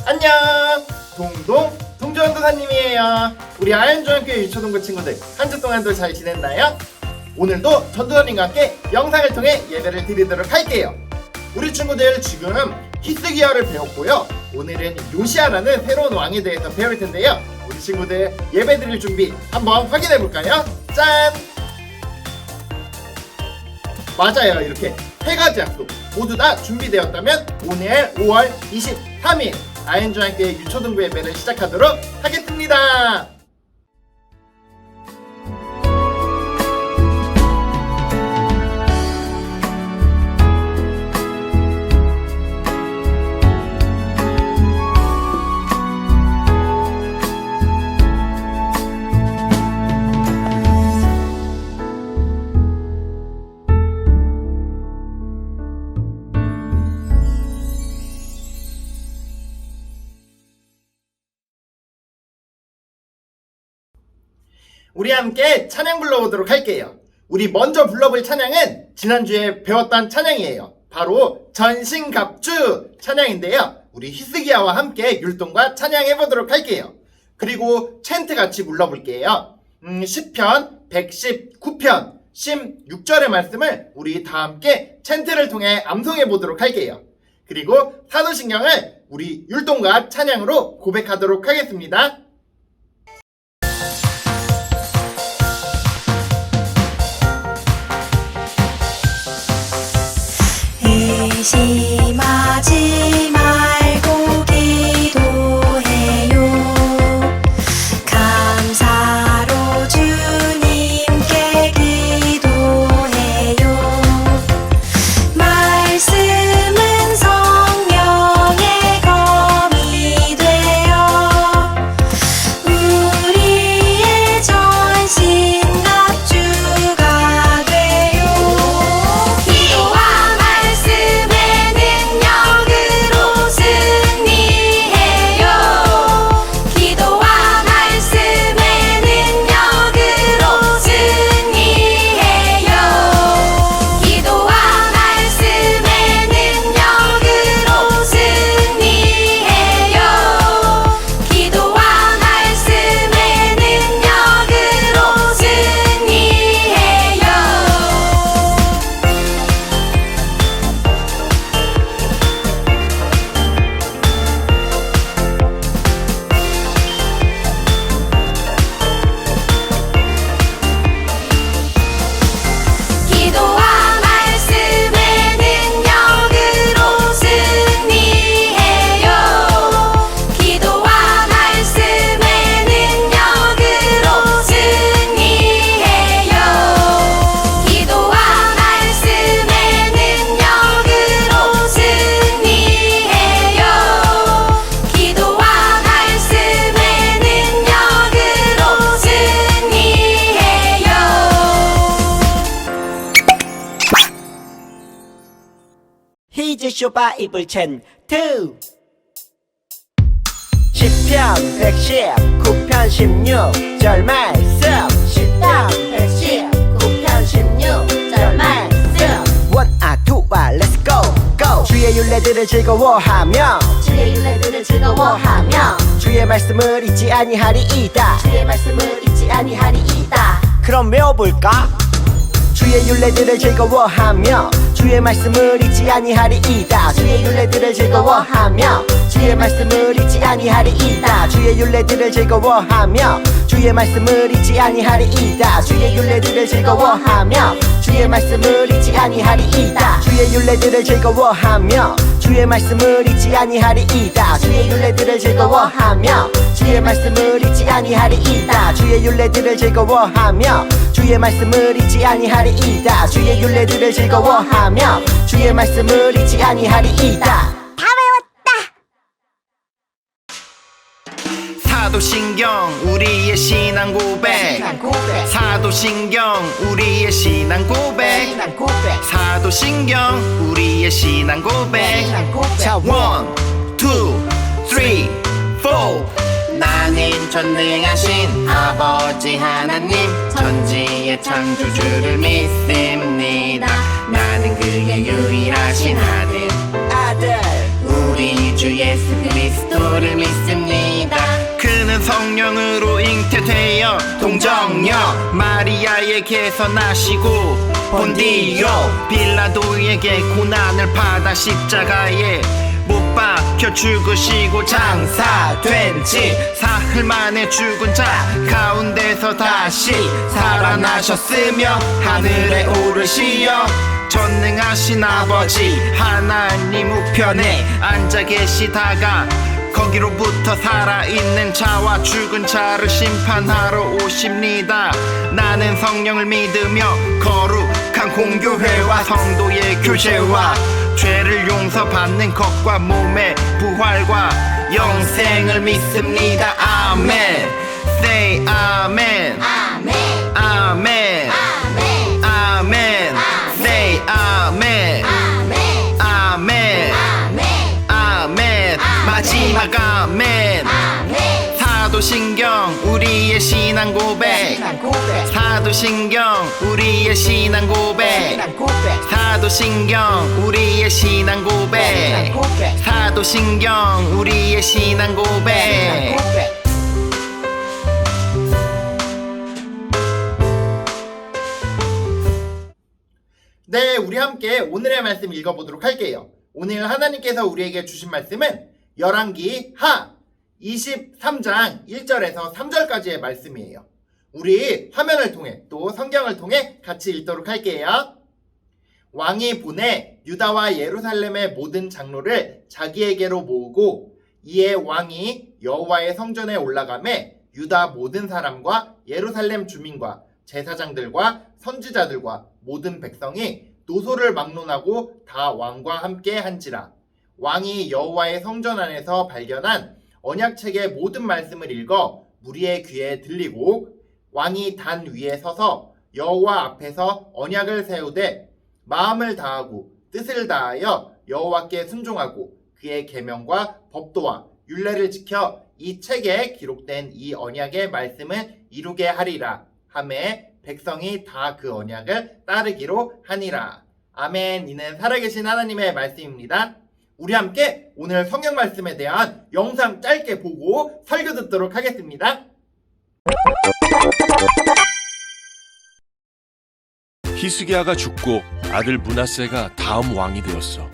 안녕! 동전도사님이에요. 우리 아현중학교 유초동부 친구들 한 주 동안도 잘 지냈나요? 오늘도 전도사님과 함께 영상을 통해 예배를 드리도록 할게요. 우리 친구들 지금 히스기야를 배웠고요. 오늘은 요시아라는 새로운 왕에 대해서 배울 텐데요. 우리 친구들 예배 드릴 준비 한번 확인해 볼까요? 짠! 맞아요. 이렇게 세 가지 약속 모두 다 준비되었다면 오늘 5월 23일 아현중학교의 유초등부 예배를 시작하도록 하겠습니다. 우리 함께 찬양 불러보도록 할게요. 우리 먼저 불러볼 찬양은 지난주에 배웠던 찬양이에요. 바로 전신갑주 찬양인데요. 우리 히스기야와 함께 율동과 찬양해보도록 할게요. 그리고 챈트 같이 불러볼게요. 시편 119편 16절의 말씀을 우리 다 함께 챈트를 통해 암송해보도록 할게요. 그리고 사도신경을 우리 율동과 찬양으로 고백하도록 하겠습니다. 의심하지 말고 기도해요. 감사로 주님께 기도해요. 말씀은 성령의 검이 되어 우리의 전신갑주가 돼요. 기도와 히즈쇼 바이블 챈트 시편 119편 16절 말씀 시편 119편 16절 말씀 원아 투아 렛츠 고 고 주의 율례들을 즐거워하며 주의 율례들을 즐거워하며 주의 말씀을 잊지 아니하리이다 주의 말씀을 잊지 아니하리이다. 그럼 외워볼까? 주의 율례들을 즐거워하며 주의 말씀을 잊지 아니하리이다 주의 율례들을 즐거워하며 주의 말씀을 잊지 아니하리이다 주의 율례들을 즐거워하며 주의 말씀을 잊지 아니하리이다 주의 율례들을 즐거워하며 주의 말씀을 잊지 아니하리이다 주의 율례들을 즐거워하며 주의 말씀을 잊지 아니하리이다 주의 율례들을 즐거워하며 주의 말씀을 잊지 아니하리이다 주의 율례들을 즐거워하며 주의 말씀을 잊지 아니하리이다 주의 율례들을 즐거워하며 주의 말씀을 잊지 아니하리이다. 다 외웠다. 사도신경 우리의 신앙 고백 사도신경 우리의 신앙 고백 사도신경 우리의 신앙 고백 자 1, 2, 3, 4 나는 전능하신 아버지 하나님 천지의 창조주를 믿습니다. 나는 그의 유일하신 아들 우리 주 예수 그리스도를 요세여 동정녀 마리아에게서 나시고 본디오 빌라도에게 고난을 받아 십자가에 못 박혀 죽으시고 장사된 지 사흘 만에 죽은 자 가운데서 다시 살아나셨으며 하늘에 오르시어 전능하신 아버지 하나님 우편에 앉아 계시다가 거기로부터 살아있는 자와 죽은 자를 심판하러 오십니다. 나는 성령을 믿으며 거룩한 공교회와 성도의 교제와 죄를 용서받는 것과 몸의 부활과 영생을 믿습니다. 아멘. Say 아멘. 아멘 아멘. 아멘 아멘. Say 아멘. 아멘 아멘. 아멘 아멘. 마지막 아멘. 아멘 사도신경 우리의 신앙 고백. 사도신경 우리의 신앙 고백. 사도신경 우리의 신앙 고백. 사도신경 우리의 신앙 고백. 네, 우리 함께 오늘의 말씀 읽어보도록 할게요. 오늘 하나님께서 우리에게 주신 말씀은 열왕기 하 23장 1절에서 3절까지의 말씀이에요. 우리 화면을 통해 또 성경을 통해 같이 읽도록 할게요. 왕이 보내 유다와 예루살렘의 모든 장로를 자기에게로 모으고 이에 왕이 여호와의 성전에 올라가매 유다 모든 사람과 예루살렘 주민과 제사장들과 선지자들과 모든 백성이 노소를 막론하고 다 왕과 함께 한지라. 왕이 여호와의 성전 안에서 발견한 언약책의 모든 말씀을 읽어 무리의 귀에 들리고 왕이 단 위에 서서 여호와 앞에서 언약을 세우되 마음을 다하고 뜻을 다하여 여호와께 순종하고 그의 계명과 법도와 율례를 지켜 이 책에 기록된 이 언약의 말씀을 이루게 하리라 하매 백성이 다 그 언약을 따르기로 하니라. 아멘. 이는 살아계신 하나님의 말씀입니다. 우리 함께 오늘 성경 말씀에 대한 영상 짧게 보고 설교 듣도록 하겠습니다. 히스기야가 죽고 아들 므낫세가 다음 왕이 되었어.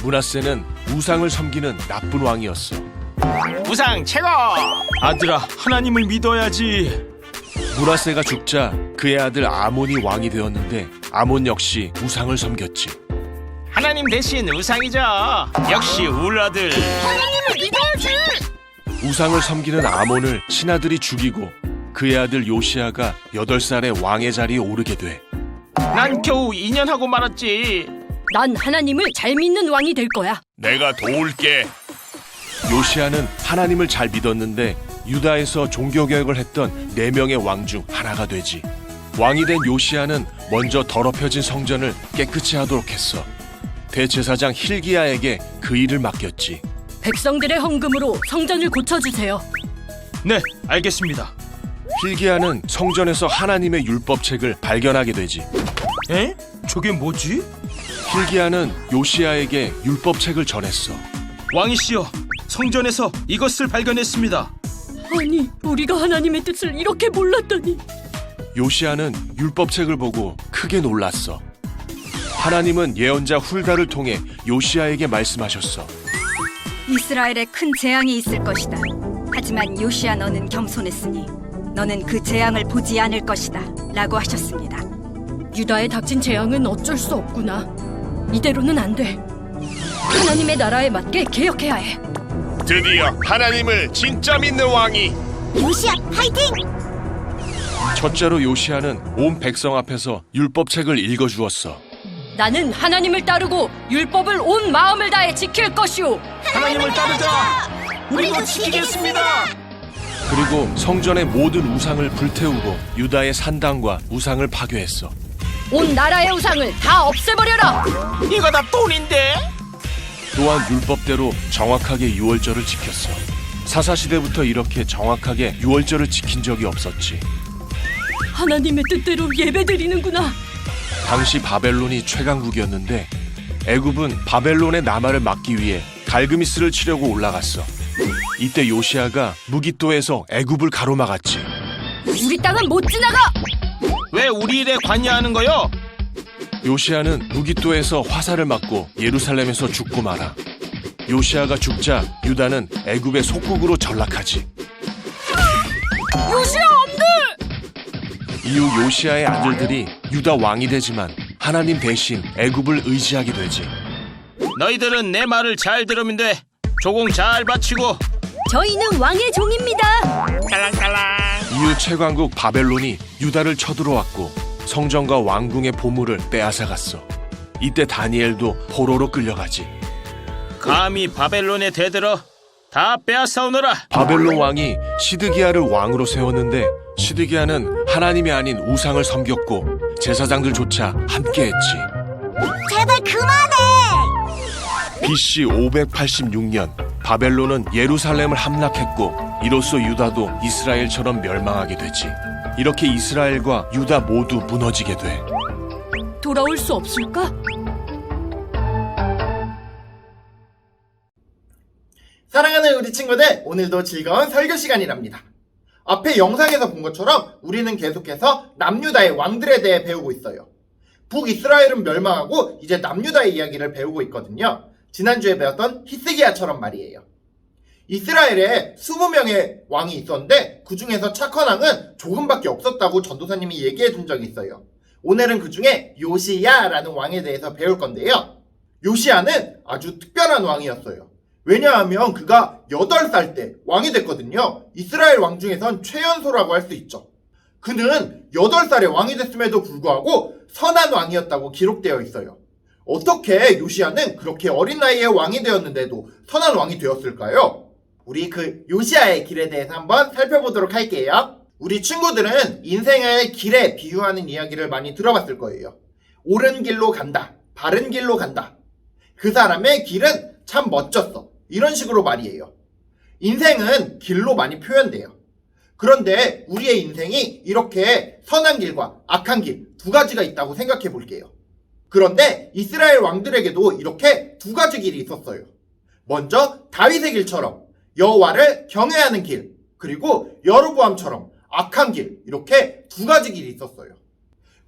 므낫세는 우상을 섬기는 나쁜 왕이었어. 우상 최고! 아들아, 하나님을 믿어야지. 므낫세가 죽자 그의 아들 아몬이 왕이 되었는데 아몬 역시 우상을 섬겼지. 하나님 대신 우상이죠. 역시 울 아들. 우상을 섬기는 아몬을 친아들이 죽이고 그의 아들 요시야가 8살에 왕의 자리에 오르게 돼. 난 겨우 2년 하고 말았지. 난 하나님을 잘 믿는 왕이 될 거야. 내가 도울게. 요시야는 하나님을 잘 믿었는데 유다에서 종교개혁을 했던 4명의 왕 중 하나가 되지. 왕이 된 요시야는 먼저 더럽혀진 성전을 깨끗이 하도록 했어. 대제사장 힐기야에게 그 일을 맡겼지. 백성들의 헌금으로 성전을 고쳐주세요. 네, 알겠습니다. 힐기야는 성전에서 하나님의 율법책을 발견하게 되지. 에? 저게 뭐지? 힐기야는 요시야에게 율법책을 전했어. 왕이시여, 성전에서 이것을 발견했습니다. 아니, 우리가 하나님의 뜻을 이렇게 몰랐다니. 요시야는 율법책을 보고 크게 놀랐어. 하나님은 예언자 훌다를 통해 요시야에게 말씀하셨어. 이스라엘에 큰 재앙이 있을 것이다. 하지만 요시야 너는 겸손했으니 너는 그 재앙을 보지 않을 것이다 라고 하셨습니다. 유다에 닥친 재앙은 어쩔 수 없구나. 이대로는 안 돼. 하나님의 나라에 맞게 개혁해야 해. 드디어 하나님을 진짜 믿는 왕이. 요시야 파이팅! 첫째로 요시야는 온 백성 앞에서 율법책을 읽어주었어. 나는 하나님을 따르고 율법을 온 마음을 다해 지킬 것이오. 하나님을 따르자. 우리도 지키겠습니다. 그리고 성전의 모든 우상을 불태우고 유다의 산당과 우상을 파괴했어. 온 나라의 우상을 다 없애버려라. 이거 다 돈인데? 또한 율법대로 정확하게 유월절을 지켰어. 사사시대부터 이렇게 정확하게 유월절을 지킨 적이 없었지. 하나님의 뜻대로 예배드리는구나. 당시 바벨론이 최강국이었는데 애굽은 바벨론의 남하를 막기 위해 갈그미스를 치려고 올라갔어. 이때 요시야가 무기또에서 애굽을 가로막았지. 우리 땅은 못 지나가! 왜 우리 일에 관여하는 거요? 요시아는 무기토에서 화살을 맞고 예루살렘에서 죽고 말아. 요시아가 죽자 유다는 애굽의 속국으로 전락하지. 요시야 안 돼! 이후 요시아의 아들들이 유다 왕이 되지만 하나님 대신 애굽을 의지하게 되지. 너희들은 내 말을 잘 들으면 돼. 조공 잘 바치고. 저희는 왕의 종입니다. 깔랑깔랑. 이후 최강국 바벨론이 유다를 쳐들어왔고 성전과 왕궁의 보물을 빼앗아갔어. 이때 다니엘도 포로로 끌려가지. 감히 바벨론에 대들어 다 빼앗아오너라. 바벨론 왕이 시드기야를 왕으로 세웠는데 시드기야는 하나님이 아닌 우상을 섬겼고 제사장들조차 함께했지. 제발 그만해. BC 586년 바벨론은 예루살렘을 함락했고 이로써 유다도 이스라엘처럼 멸망하게 되지. 이렇게 이스라엘과 유다 모두 무너지게 돼. 돌아올 수 없을까? 사랑하는 우리 친구들, 오늘도 즐거운 설교 시간이랍니다. 앞에 영상에서 본 것처럼 우리는 계속해서 남유다의 왕들에 대해 배우고 있어요. 북이스라엘은 멸망하고 이제 남유다의 이야기를 배우고 있거든요. 지난주에 배웠던 히스기야처럼 말이에요. 이스라엘에 20명의 왕이 있었는데 그 중에서 착한 왕은 조금밖에 없었다고 전도사님이 얘기해 준 적이 있어요. 오늘은 그 중에 요시야라는 왕에 대해서 배울 건데요. 요시야는 아주 특별한 왕이었어요. 왜냐하면 그가 8살 때 왕이 됐거든요. 이스라엘 왕 중에선 최연소라고 할 수 있죠. 그는 8살에 왕이 됐음에도 불구하고 선한 왕이었다고 기록되어 있어요. 어떻게 요시야는 그렇게 어린 나이에 왕이 되었는데도 선한 왕이 되었을까요? 우리 그 요시야의 길에 대해서 한번 살펴보도록 할게요. 우리 친구들은 인생의 길에 비유하는 이야기를 많이 들어봤을 거예요. 옳은 길로 간다, 바른 길로 간다. 그 사람의 길은 참 멋졌어. 이런 식으로 말이에요. 인생은 길로 많이 표현돼요. 그런데 우리의 인생이 이렇게 선한 길과 악한 길 두 가지가 있다고 생각해 볼게요. 그런데 이스라엘 왕들에게도 이렇게 두 가지 길이 있었어요. 먼저 다윗의 길처럼 여호와를 경외하는 길, 그리고 여로보암처럼 악한 길, 이렇게 두 가지 길이 있었어요.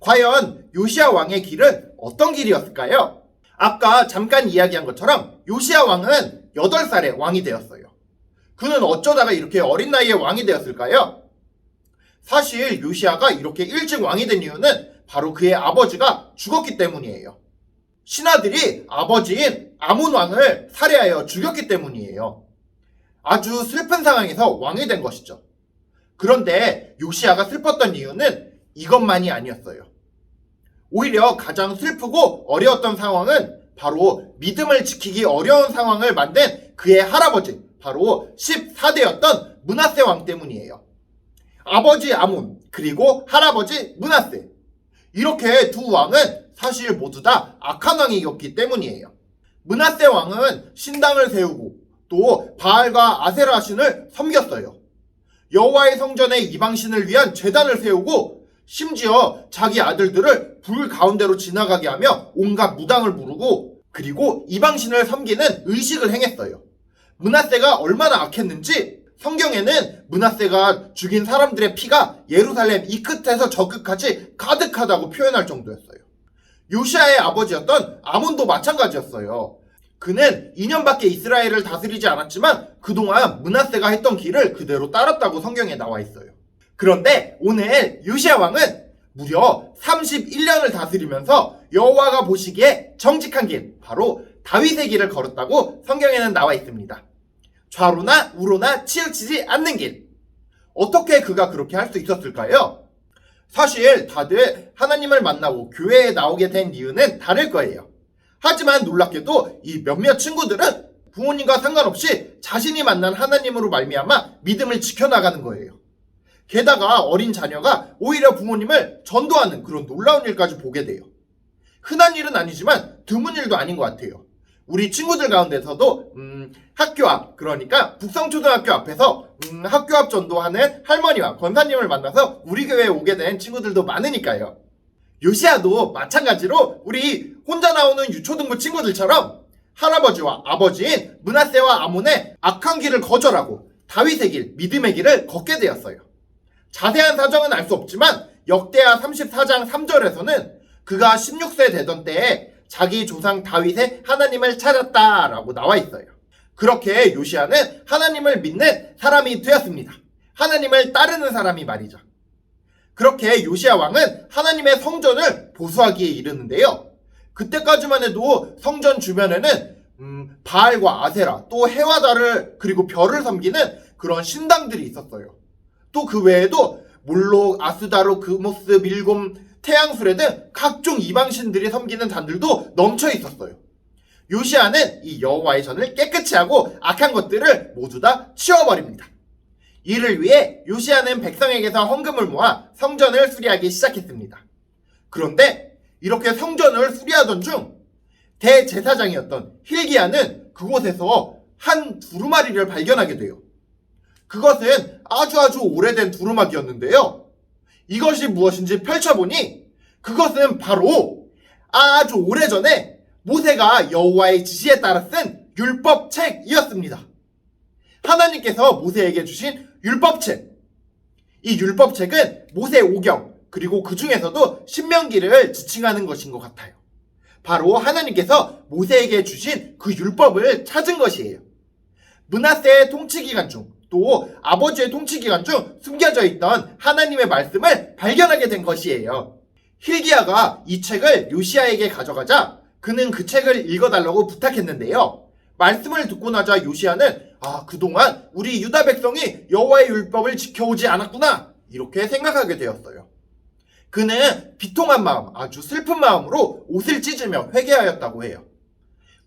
과연 요시야 왕의 길은 어떤 길이었을까요? 아까 잠깐 이야기한 것처럼 요시야 왕은 8살에 왕이 되었어요. 그는 어쩌다가 이렇게 어린 나이에 왕이 되었을까요? 사실 요시야가 이렇게 일찍 왕이 된 이유는 바로 그의 아버지가 죽었기 때문이에요. 신하들이 아버지인 아몬 왕을 살해하여 죽였기 때문이에요. 아주 슬픈 상황에서 왕이 된 것이죠. 그런데 요시야가 슬펐던 이유는 이것만이 아니었어요. 오히려 가장 슬프고 어려웠던 상황은 바로 믿음을 지키기 어려운 상황을 만든 그의 할아버지, 바로 14대였던 므낫세 왕 때문이에요. 아버지 아몬, 그리고 할아버지 므낫세. 이렇게 두 왕은 사실 모두 다 악한 왕이었기 때문이에요. 므낫세 왕은 신당을 세우고 또 바알과 아세라 신을 섬겼어요. 여호와의 성전에 이방신을 위한 제단을 세우고 심지어 자기 아들들을 불 가운데로 지나가게 하며 온갖 무당을 부르고 그리고 이방신을 섬기는 의식을 행했어요. 므낫세가 얼마나 악했는지 성경에는 므낫세가 죽인 사람들의 피가 예루살렘 이 끝에서 저 끝까지 가득하다고 표현할 정도였어요. 요시야의 아버지였던 아몬도 마찬가지였어요. 그는 2년밖에 이스라엘을 다스리지 않았지만 그동안 므낫세가 했던 길을 그대로 따랐다고 성경에 나와 있어요. 그런데 오늘 요시야 왕은 무려 31년을 다스리면서 여호와가 보시기에 정직한 길, 바로 다윗의 길을 걸었다고 성경에는 나와 있습니다. 좌로나 우로나 치우치지 않는 길. 어떻게 그가 그렇게 할 수 있었을까요? 사실 다들 하나님을 만나고 교회에 나오게 된 이유는 다를 거예요. 하지만 놀랍게도 이 몇몇 친구들은 부모님과 상관없이 자신이 만난 하나님으로 말미암아 믿음을 지켜나가는 거예요. 게다가 어린 자녀가 오히려 부모님을 전도하는 그런 놀라운 일까지 보게 돼요. 흔한 일은 아니지만 드문 일도 아닌 것 같아요. 우리 친구들 가운데서도 학교 앞, 그러니까 북성초등학교 앞에서 학교 앞 전도하는 할머니와 권사님을 만나서 우리 교회에 오게 된 친구들도 많으니까요. 요시야도 마찬가지로 우리 혼자 나오는 유초등부 친구들처럼 할아버지와 아버지인 므낫세와 아몬의 악한 길을 거절하고 다윗의 길, 믿음의 길을 걷게 되었어요. 자세한 사정은 알 수 없지만 역대하 34장 3절에서는 그가 16세 되던 때에 자기 조상 다윗의 하나님을 찾았다라고 나와 있어요. 그렇게 요시아는 하나님을 믿는 사람이 되었습니다. 하나님을 따르는 사람이 말이죠. 그렇게 요시아 왕은 하나님의 성전을 보수하기에 이르는데요. 그때까지만 해도 성전 주변에는 바알과 아세라, 또 해와 달을 그리고 별을 섬기는 그런 신당들이 있었어요. 또 그 외에도 몰록, 아스다로, 그모스, 밀곰, 태양수레 등 각종 이방신들이 섬기는 단들도 넘쳐 있었어요. 요시아는 이 여호와의 전을 깨끗이 하고 악한 것들을 모두 다 치워버립니다. 이를 위해 요시아는 백성에게서 헌금을 모아 성전을 수리하기 시작했습니다. 그런데 이렇게 성전을 수리하던 중 대제사장이었던 힐기야는 그곳에서 한 두루마리를 발견하게 돼요. 그것은 아주 오래된 두루마기였는데요. 이것이 무엇인지 펼쳐보니 그것은 바로 아주 오래전에 모세가 여호와의 지시에 따라 쓴 율법책이었습니다. 하나님께서 모세에게 주신 율법책. 이 율법책은 모세 오경, 그리고 그 중에서도 신명기를 지칭하는 것인 것 같아요. 바로 하나님께서 모세에게 주신 그 율법을 찾은 것이에요. 므낫세의 통치 기간 중, 또 아버지의 통치 기간 중 숨겨져 있던 하나님의 말씀을 발견하게 된 것이에요. 힐기야가 이 책을 요시아에게 가져가자 그는 그 책을 읽어달라고 부탁했는데요. 말씀을 듣고 나자 요시아는 그동안 우리 유다 백성이 여호와의 율법을 지켜오지 않았구나 이렇게 생각하게 되었어요. 그는 비통한 마음, 아주 슬픈 마음으로 옷을 찢으며 회개하였다고 해요.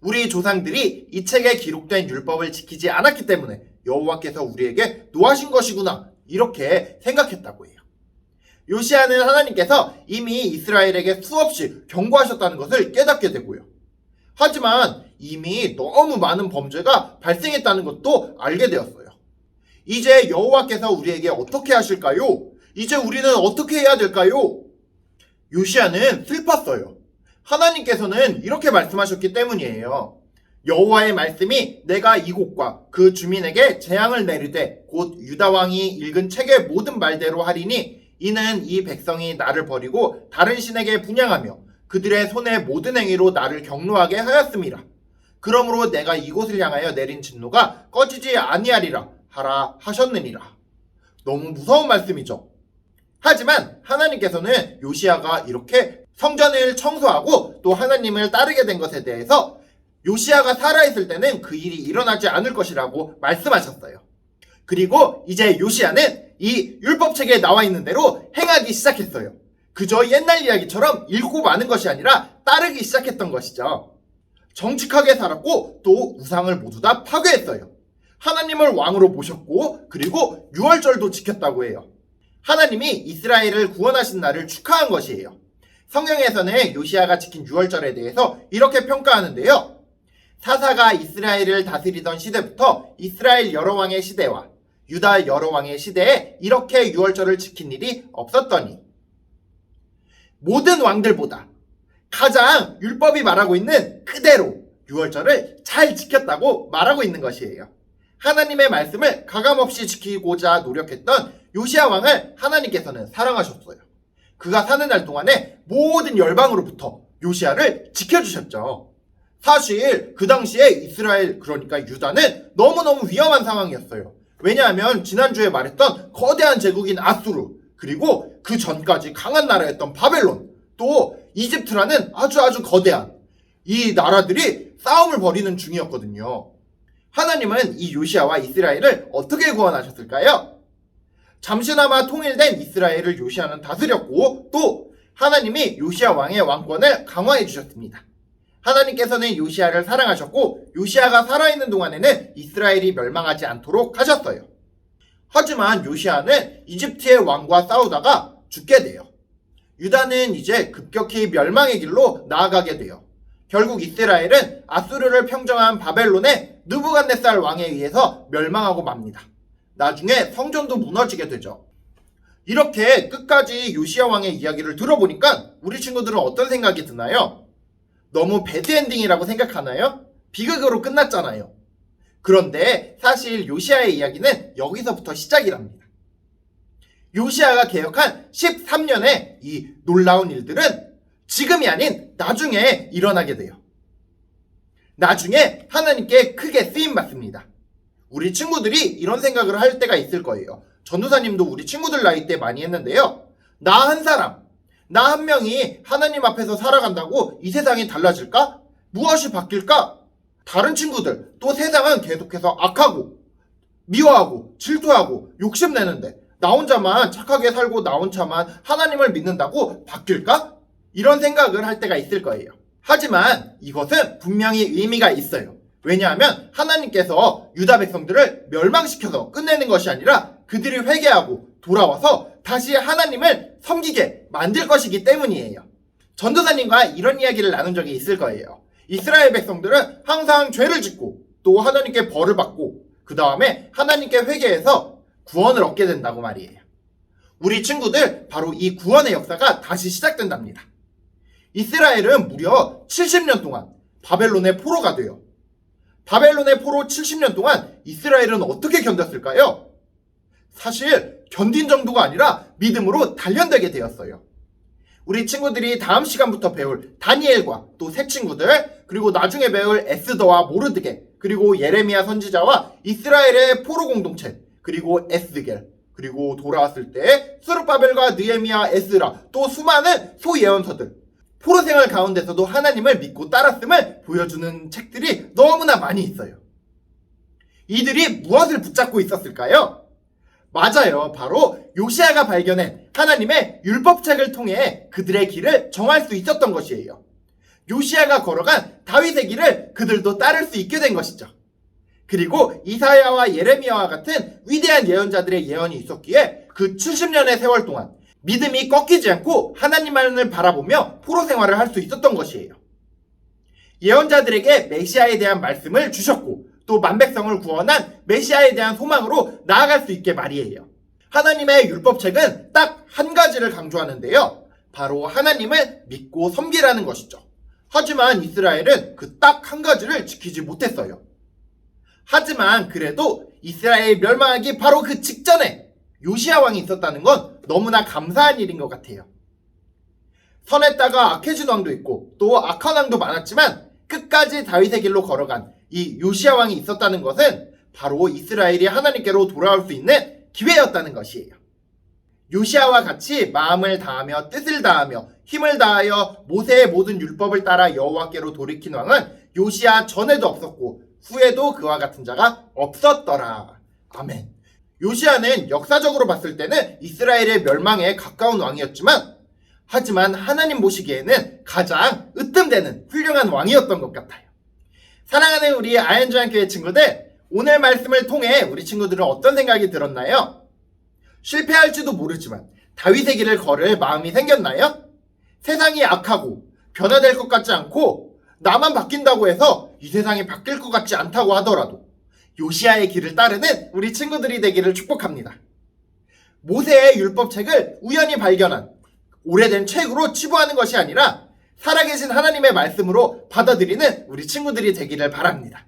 우리 조상들이 이 책에 기록된 율법을 지키지 않았기 때문에 여호와께서 우리에게 노하신 것이구나 이렇게 생각했다고 해요. 요시아는 하나님께서 이미 이스라엘에게 수없이 경고하셨다는 것을 깨닫게 되고요. 하지만 이미 너무 많은 범죄가 발생했다는 것도 알게 되었어요. 이제 여호와께서 우리에게 어떻게 하실까요? 이제 우리는 어떻게 해야 될까요? 요시아는 슬펐어요. 하나님께서는 이렇게 말씀하셨기 때문이에요. 여호와의 말씀이 내가 이곳과 그 주민에게 재앙을 내리되 곧 유다 왕이 읽은 책의 모든 말대로 하리니 이는 이 백성이 나를 버리고 다른 신에게 분향하며 그들의 손의 모든 행위로 나를 경노하게 하였음이라. 그러므로 내가 이곳을 향하여 내린 진노가 꺼지지 아니하리라 하라 하셨느니라. 너무 무서운 말씀이죠. 하지만 하나님께서는 요시아가 이렇게 성전을 청소하고 또 하나님을 따르게 된 것에 대해서 요시아가 살아있을 때는 그 일이 일어나지 않을 것이라고 말씀하셨어요. 그리고 이제 요시아는 이 율법책에 나와 있는 대로 행하기 시작했어요. 그저 옛날 이야기처럼 읽고 마는 것이 아니라 따르기 시작했던 것이죠. 정직하게 살았고 또 우상을 모두 다 파괴했어요. 하나님을 왕으로 모셨고 그리고 유월절도 지켰다고 해요. 하나님이 이스라엘을 구원하신 날을 축하한 것이에요. 성경에서는 요시아가 지킨 유월절에 대해서 이렇게 평가하는데요. 사사가 이스라엘을 다스리던 시대부터 이스라엘 여러 왕의 시대와 유다 여러 왕의 시대에 이렇게 유월절을 지킨 일이 없었더니 모든 왕들보다 가장 율법이 말하고 있는 그대로 유월절을 잘 지켰다고 말하고 있는 것이에요. 하나님의 말씀을 가감없이 지키고자 노력했던 요시아 왕을 하나님께서는 사랑하셨어요. 그가 사는 날 동안에 모든 열방으로부터 요시아를 지켜주셨죠. 사실 그 당시에 이스라엘, 그러니까 유다는 너무너무 위험한 상황이었어요. 왜냐하면 지난주에 말했던 거대한 제국인 아수르, 그리고 그 전까지 강한 나라였던 바벨론, 또 이집트라는 아주 거대한 이 나라들이 싸움을 벌이는 중이었거든요. 하나님은 이 요시아와 이스라엘을 어떻게 구원하셨을까요? 잠시나마 통일된 이스라엘을 요시아는 다스렸고 또 하나님이 요시아 왕의 왕권을 강화해 주셨습니다. 하나님께서는 요시아를 사랑하셨고 요시아가 살아있는 동안에는 이스라엘이 멸망하지 않도록 하셨어요. 하지만 요시아는 이집트의 왕과 싸우다가 죽게 돼요. 유다는 이제 급격히 멸망의 길로 나아가게 돼요. 결국 이스라엘은 아수르를 평정한 바벨론의 느부갓네살 왕에 의해서 멸망하고 맙니다. 나중에 성전도 무너지게 되죠. 이렇게 끝까지 요시아 왕의 이야기를 들어보니까 우리 친구들은 어떤 생각이 드나요? 너무 배드엔딩이라고 생각하나요? 비극으로 끝났잖아요. 그런데 사실 요시아의 이야기는 여기서부터 시작이랍니다. 요시야가 개혁한 13년의 이 놀라운 일들은 지금이 아닌 나중에 일어나게 돼요. 나중에 하나님께 크게 쓰임받습니다. 우리 친구들이 이런 생각을 할 때가 있을 거예요. 전도사님도 우리 친구들 나이 때 많이 했는데요. 나 한 사람, 나 한 명이 하나님 앞에서 살아간다고 이 세상이 달라질까? 무엇이 바뀔까? 다른 친구들, 또 세상은 계속해서 악하고 미워하고 질투하고 욕심내는데 나 혼자만 착하게 살고 나 혼자만 하나님을 믿는다고 바뀔까? 이런 생각을 할 때가 있을 거예요. 하지만 이것은 분명히 의미가 있어요. 왜냐하면 하나님께서 유다 백성들을 멸망시켜서 끝내는 것이 아니라 그들이 회개하고 돌아와서 다시 하나님을 섬기게 만들 것이기 때문이에요. 전도사님과 이런 이야기를 나눈 적이 있을 거예요. 이스라엘 백성들은 항상 죄를 짓고 또 하나님께 벌을 받고 그 다음에 하나님께 회개해서 구원을 얻게 된다고 말이에요. 우리 친구들 바로 이 구원의 역사가 다시 시작된답니다. 이스라엘은 무려 70년 동안 바벨론의 포로가 돼요. 바벨론의 포로 70년 동안 이스라엘은 어떻게 견뎠을까요? 사실 견딘 정도가 아니라 믿음으로 단련되게 되었어요. 우리 친구들이 다음 시간부터 배울 다니엘과 또 새 친구들, 그리고 나중에 배울 에스더와 모르드게, 그리고 예레미야 선지자와 이스라엘의 포로 공동체, 그리고 에스겔, 그리고 돌아왔을 때 스룹바벨과 느헤미야, 에스라, 또 수많은 소예언서들, 포로 생활 가운데서도 하나님을 믿고 따랐음을 보여주는 책들이 너무나 많이 있어요. 이들이 무엇을 붙잡고 있었을까요? 맞아요. 바로 요시야가 발견한 하나님의 율법책을 통해 그들의 길을 정할 수 있었던 것이에요. 요시야가 걸어간 다윗의 길을 그들도 따를 수 있게 된 것이죠. 그리고 이사야와 예레미야와 같은 위대한 예언자들의 예언이 있었기에 그 70년의 세월 동안 믿음이 꺾이지 않고 하나님만을 바라보며 포로 생활을 할 수 있었던 것이에요. 예언자들에게 메시아에 대한 말씀을 주셨고 또 만백성을 구원한 메시아에 대한 소망으로 나아갈 수 있게 말이에요. 하나님의 율법책은 딱 한 가지를 강조하는데요. 바로 하나님을 믿고 섬기라는 것이죠. 하지만 이스라엘은 그 딱 한 가지를 지키지 못했어요. 하지만 그래도 이스라엘 멸망하기 바로 그 직전에 요시야 왕이 있었다는 건 너무나 감사한 일인 것 같아요. 선했다가 악해진 왕도 있고 또 악한 왕도 많았지만 끝까지 다윗의 길로 걸어간 이 요시야 왕이 있었다는 것은 바로 이스라엘이 하나님께로 돌아올 수 있는 기회였다는 것이에요. 요시야와 같이 마음을 다하며 뜻을 다하며 힘을 다하여 모세의 모든 율법을 따라 여호와께로 돌이킨 왕은 요시야 전에도 없었고 후에도 그와 같은 자가 없었더라. 아멘. 요시야는 역사적으로 봤을 때는 이스라엘의 멸망에 가까운 왕이었지만 하지만 하나님 보시기에는 가장 으뜸되는 훌륭한 왕이었던 것 같아요. 사랑하는 우리 아현주한교회 친구들, 오늘 말씀을 통해 우리 친구들은 어떤 생각이 들었나요? 실패할지도 모르지만 다윗의 길을 걸을 마음이 생겼나요? 세상이 악하고 변화될 것 같지 않고 나만 바뀐다고 해서 이 세상이 바뀔 것 같지 않다고 하더라도 요시야의 길을 따르는 우리 친구들이 되기를 축복합니다. 모세의 율법책을 우연히 발견한 오래된 책으로 치부하는 것이 아니라 살아계신 하나님의 말씀으로 받아들이는 우리 친구들이 되기를 바랍니다.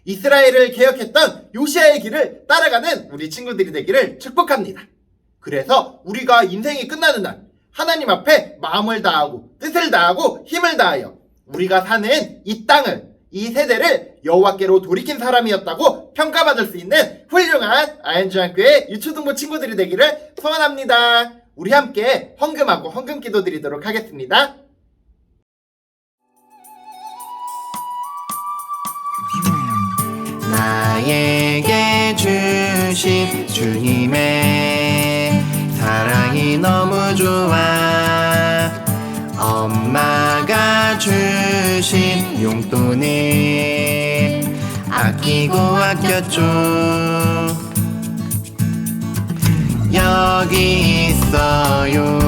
이스라엘을 개혁했던 요시야의 길을 따라가는 우리 친구들이 되기를 축복합니다. 그래서 우리가 인생이 끝나는 날 하나님 앞에 마음을 다하고 뜻을 다하고 힘을 다하여 우리가 사는 이 땅을, 이 세대를 여호와께로 돌이킨 사람이었다고 평가받을 수 있는 훌륭한 아현주한교회 유초등부 친구들이 되기를 소원합니다. 우리 함께 헌금하고 헌금 기도 드리도록 하겠습니다. 나에게 주신 주님의 사랑이 너무 좋아. 엄마가 주신 용돈을 아끼고 아꼈죠. 여기 있어요.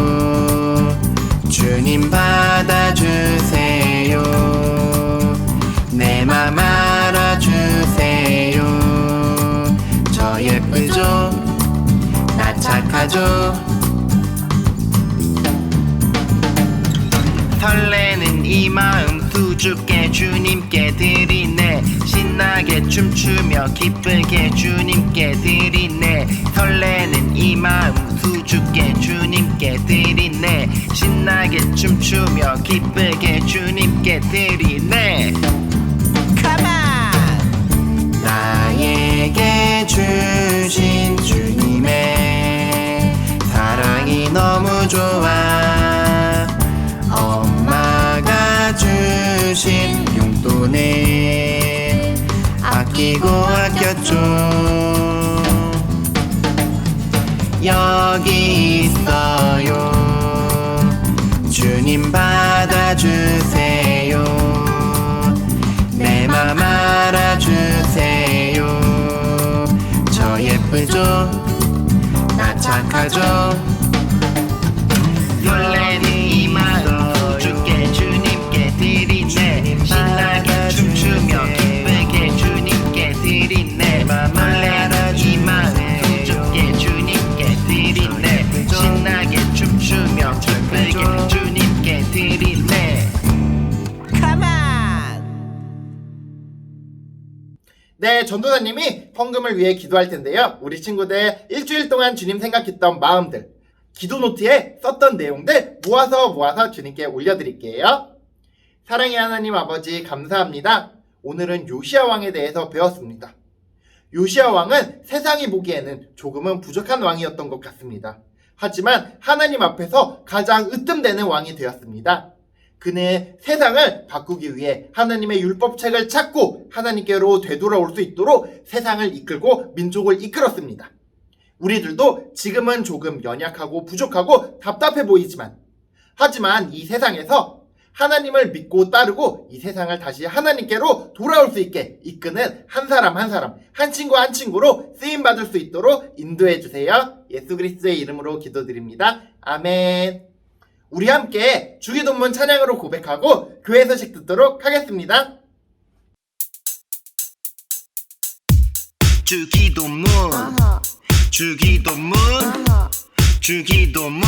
주님 받아주세요. 내 맘 알아주세요. 저 예쁘죠? 나 착하죠? 설레는 이 마음 수줍게 주님께 드리네. 신나게 춤추며 기쁘게 주님께 드리네. 설레는 이 마음 수줍게 주님께 드리네. 신나게 춤추며 기쁘게 주님께 드리네. 나에게 주신 주님의 사랑이 너무 좋아. 엄마가 주신 용돈을 아끼고 아꼈죠. 여기 있어요. 주님 받아주세요. 내 맘 알아주세요. 저 예쁘죠? 나 착하죠? 설레는 이 마음 수줍게 주님께 드리네. 신나게 춤추며 기쁘게 주님께 드리네. 설레는 이 마음 수줍게 주님께 드리네. 신나게 춤추며 기쁘게 주님께 드리네. 네, 전도사님이 헌금을 위해 기도할 텐데요. 우리 친구들 일주일 동안 주님 생각했던 마음들, 기도 노트에 썼던 내용들 모아서 주님께 올려드릴게요. 사랑의 하나님 아버지 감사합니다. 오늘은 요시야 왕에 대해서 배웠습니다. 요시야 왕은 세상이 보기에는 조금은 부족한 왕이었던 것 같습니다. 하지만 하나님 앞에서 가장 으뜸되는 왕이 되었습니다. 그는 세상을 바꾸기 위해 하나님의 율법책을 찾고 하나님께로 되돌아올 수 있도록 세상을 이끌고 민족을 이끌었습니다. 우리들도 지금은 조금 연약하고 부족하고 답답해 보이지만, 하지만 이 세상에서 하나님을 믿고 따르고 이 세상을 다시 하나님께로 돌아올 수 있게 이끄는 한 사람 한 사람, 한 친구 한 친구로 쓰임받을 수 있도록 인도해 주세요. 예수 그리스도의 이름으로 기도드립니다. 아멘. 우리 함께 주기도문 찬양으로 고백하고 교회 소식 듣도록 하겠습니다. 주기도문 주기도문 주기도문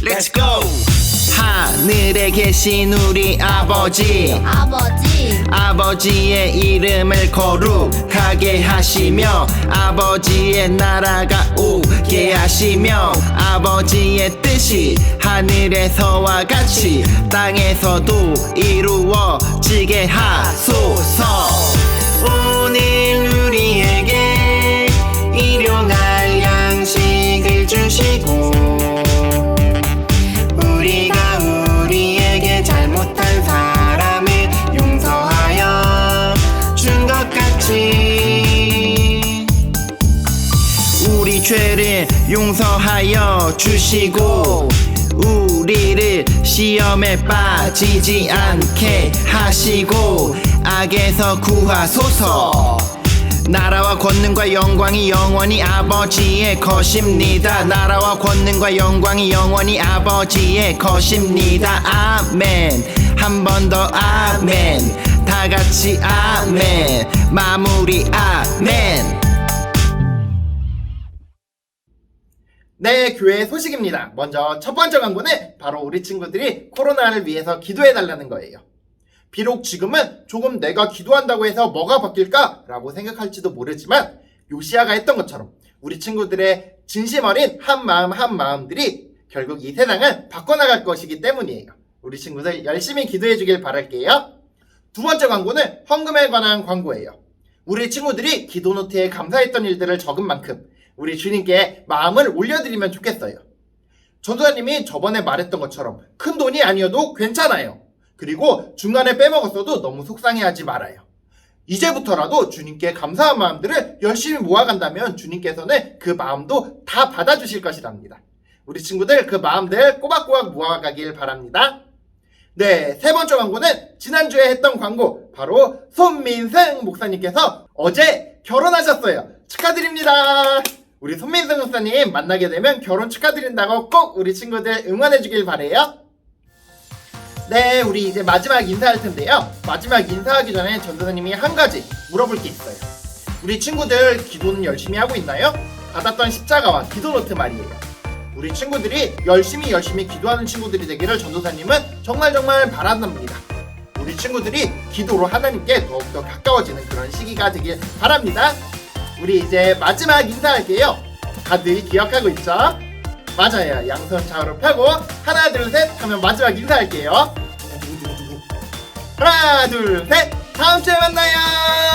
Let's go! 하늘에 계신 우리 아버지 아버지의 이름을 거룩하게 하시며 아버지의 나라가 오게 하시며 아버지의 뜻이 하늘에서와 같이 땅에서도 이루어지게 하소서. 오늘 우리에게 일용할 양식을 주시고 우리가 우리에게 잘못한 사람을 용서하여 준 것 같이 우리 죄를 용서하여 주시고 우리를 시험에 빠지지 않게 하시고 악에서 구하소서. 나라와 권능과 영광이 영원히 아버지의 것입니다. 나라와 권능과 영광이 영원히 아버지의 것입니다. 아멘. 한 번 더 아멘. 다 같이 아멘. 마무리 아멘. 네, 교회 소식입니다. 먼저 첫 번째 광고는 바로 우리 친구들이 코로나를 위해서 기도해달라는 거예요. 비록 지금은 조금 내가 기도한다고 해서 뭐가 바뀔까? 라고 생각할지도 모르지만 요시야가 했던 것처럼 우리 친구들의 진심 어린 한 마음들이 결국 이 세상을 바꿔나갈 것이기 때문이에요. 우리 친구들 열심히 기도해 주길 바랄게요. 두 번째 광고는 헌금에 관한 광고예요. 우리 친구들이 기도노트에 감사했던 일들을 적은 만큼 우리 주님께 마음을 올려드리면 좋겠어요. 전도사님이 저번에 말했던 것처럼 큰 돈이 아니어도 괜찮아요. 그리고 중간에 빼먹었어도 너무 속상해하지 말아요. 이제부터라도 주님께 감사한 마음들을 열심히 모아간다면 주님께서는 그 마음도 다 받아주실 것이랍니다. 우리 친구들 그 마음들 꼬박꼬박 모아가길 바랍니다. 네, 세 번째 광고는 지난주에 했던 광고, 바로 손민승 목사님께서 어제 결혼하셨어요. 축하드립니다. 우리 손민승 목사님 만나게 되면 결혼 축하드린다고 꼭 우리 친구들 응원해주길 바래요. 네, 우리 이제 마지막 인사할 텐데요. 마지막 인사하기 전에 전도사님이 한 가지 물어볼 게 있어요. 우리 친구들 기도는 열심히 하고 있나요? 받았던 십자가와 기도노트 말이에요. 우리 친구들이 열심히 기도하는 친구들이 되기를 전도사님은 정말 바란답니다. 우리 친구들이 기도로 하나님께 더욱더 가까워지는 그런 시기가 되길 바랍니다. 우리 이제 마지막 인사할게요. 다들 기억하고 있죠? 맞아요. 양손 좌우로 펴고 하나 둘 셋 하면 마지막 인사할게요. 하나 둘 셋 다음 주에 만나요.